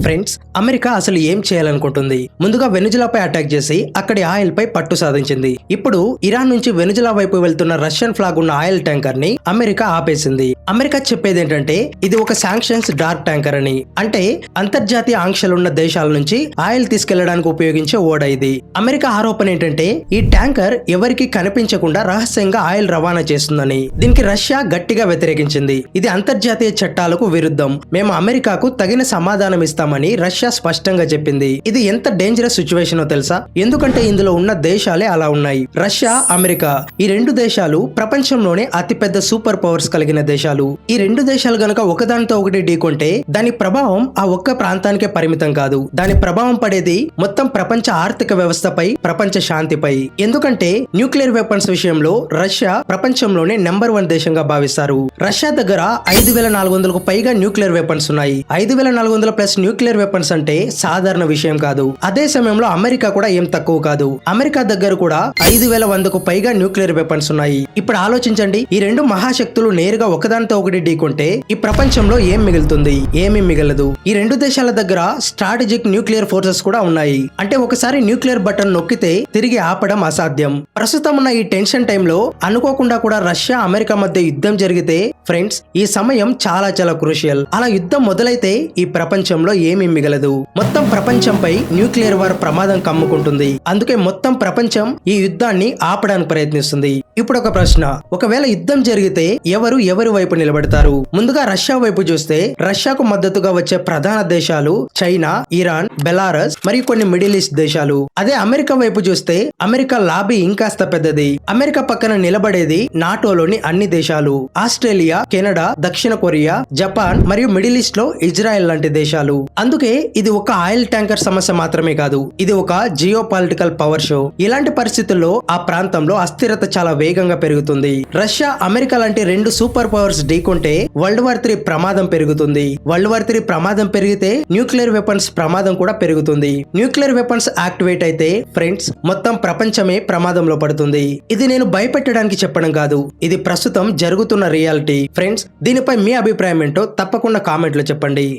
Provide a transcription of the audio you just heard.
Friends, America అసలు ఏం చేయాలనుకుంటుంది? ముందుగా వెనుజులాపై అటాక్ చేసి అక్కడి ఆయిల్ పై పట్టు సాధించింది. ఇప్పుడు ఇరాన్ నుంచి వెనుజులా వైపు వెళ్తున్న రష్యన్ ఫ్లాగ్ ఉన్న ఆయిల్ ట్యాంకర్ ని అమెరికా ఆపేసింది. అమెరికా చెప్పేది ఏంటంటే ఇది ఒక శాంక్షన్స్ డార్క్ ట్యాంకర్ అని. అంటే అంతర్జాతీయ ఆంక్షలున్న దేశాల నుంచి ఆయిల్ తీసుకెళ్లడానికి ఉపయోగించే ఓడ ఇది. అమెరికా ఆరోపణ ఏంటంటే ఈ ట్యాంకర్ ఎవరికి కనిపించకుండా రహస్యంగా ఆయిల్ రవాణా చేస్తుందని. దీనికి రష్యా గట్టిగా వ్యతిరేకించింది. ఇది అంతర్జాతీయ చట్టాలకు విరుద్ధం. మేము అమెరికాకు తగిన సమాధానం ఇస్తామని రష్యా స్పష్టంగా చెప్పింది. ఇది ఎంత డేంజరస్ సిచ్యువేషన్ తెలుసా? ఎందుకంటే ఇందులో ఉన్న దేశాలే అలా ఉన్నాయి. రష్యా, అమెరికా ఈ రెండు దేశాలు ప్రపంచంలోనే అతిపెద్ద సూపర్ పవర్స్ కలిగిన దేశాలు. ఈ రెండు దేశాలు గనక ఒకదానితో ఒకటి ఢీకొంటే దాని ప్రభావం ఆ ఒక్క ప్రాంతానికే పరిమితం కాదు. దాని ప్రభావం పడేది మొత్తం ప్రపంచ ఆర్థిక వ్యవస్థపై, ప్రపంచ శాంతిపై. ఎందుకంటే న్యూక్లియర్ వెపన్స్ విషయంలో రష్యా ప్రపంచంలోనే నెంబర్ 1 దేశంగా భావిస్తారు. రష్యా దగ్గర 5400కు పైగా న్యూక్లియర్ వెపన్స్ ఉన్నాయి. 5400 ప్లస్ న్యూక్లియర్ వెపన్స్ అంటే సాధారణ విషయం కాదు. అదే సమయంలో అమెరికా కూడా ఏం తక్కువ కాదు. అమెరికా దగ్గర కూడా 5100కు పైగా న్యూక్లియర్ వెపన్స్ ఉన్నాయి. ఇప్పుడు ఆలోచించండి, ఈ రెండు మహాశక్తులు నేరుగా ఒకదానితో ఒకటి ఢీకొంటే ఈ ప్రపంచంలో ఏం మిగులుతుంది? ఏమీ మిగలదు. ఈ రెండు దేశాల దగ్గర స్ట్రాటజిక్ న్యూక్లియర్ ఫోర్సెస్ కూడా ఉన్నాయి. అంటే ఒకసారి న్యూక్లియర్ బటన్ నొక్కితే తిరిగి ఆపడం అసాధ్యం. ప్రస్తుతం ఉన్న ఈ టెన్షన్ టైంలో అనుకోకుండా కూడా రష్యా, అమెరికా మధ్య యుద్ధం జరిగితే ఫ్రెండ్స్, ఈ సమయం చాలా క్రూషియల్. అలా యుద్ధం మొదలైతే ఈ ప్రపంచంలో ఏమీ మిగలదు. మొత్తం ప్రపంచంపై న్యూక్లియర్ వార్ ప్రమాదం కమ్ముకుంటుంది. అందుకే మొత్తం ప్రపంచం ఈ యుద్ధాన్ని ఆపడానికి ప్రయత్నిస్తుంది. ఇప్పుడు ఒక ప్రశ్న, ఒకవేళ యుద్ధం జరిగితే ఎవరి వైపు నిలబడతారు? ముందుగా రష్యా వైపు చూస్తే రష్యాకు మద్దతుగా వచ్చే ప్రధాన దేశాలు చైనా, ఇరాన్, బెలారస్ మరియు కొన్ని మిడిల్ ఈస్ట్ దేశాలు. అదే అమెరికా వైపు చూస్తే అమెరికా లాబీ ఇంకాస్త పెద్దది. అమెరికా పక్కన నిలబడేది నాటోలోని అన్ని దేశాలు. ఆస్ట్రేలియా, కెనడా, దక్షిణ కొరియా, జపాన్ మరియు మిడిల్ ఈస్ట్ లో ఇజ్రాయెల్ లాంటి దేశాలు. అందుకే ఇది ఒక ఆయిల్ ట్యాంకర్ సమస్య మాత్రమే కాదు, ఇది ఒక జియో పొలిటికల్ పవర్ షో. ఇలాంటి పరిస్థితుల్లో ఆ ప్రాంతంలో అస్థిరత చాలా వేగంగా పెరుగుతుంది. రష్యా, అమెరికా లాంటి రెండు సూపర్ పవర్స్ ఢీకొంటే వరల్డ్ వార్ 3 ప్రమాదం పెరుగుతుంది. వరల్డ్ వార్ 3 ప్రమాదం పెరిగితే న్యూక్లియర్ వెపన్స్ ప్రమాదం కూడా పెరుగుతుంది. న్యూక్లియర్ వెపన్స్ యాక్టివేట్ అయితే ఫ్రెండ్స్, మొత్తం ప్రపంచమే ప్రమాదంలో పడుతుంది. ఇది నేను భయపెట్టడానికి చెప్పడం కాదు, ఇది ప్రస్తుతం జరుగుతున్న రియాలిటీ. ఫ్రెండ్స్, దీనిపై మీ అభిప్రాయం ఏంటో తప్పకుండా కామెంట్ లో చెప్పండి.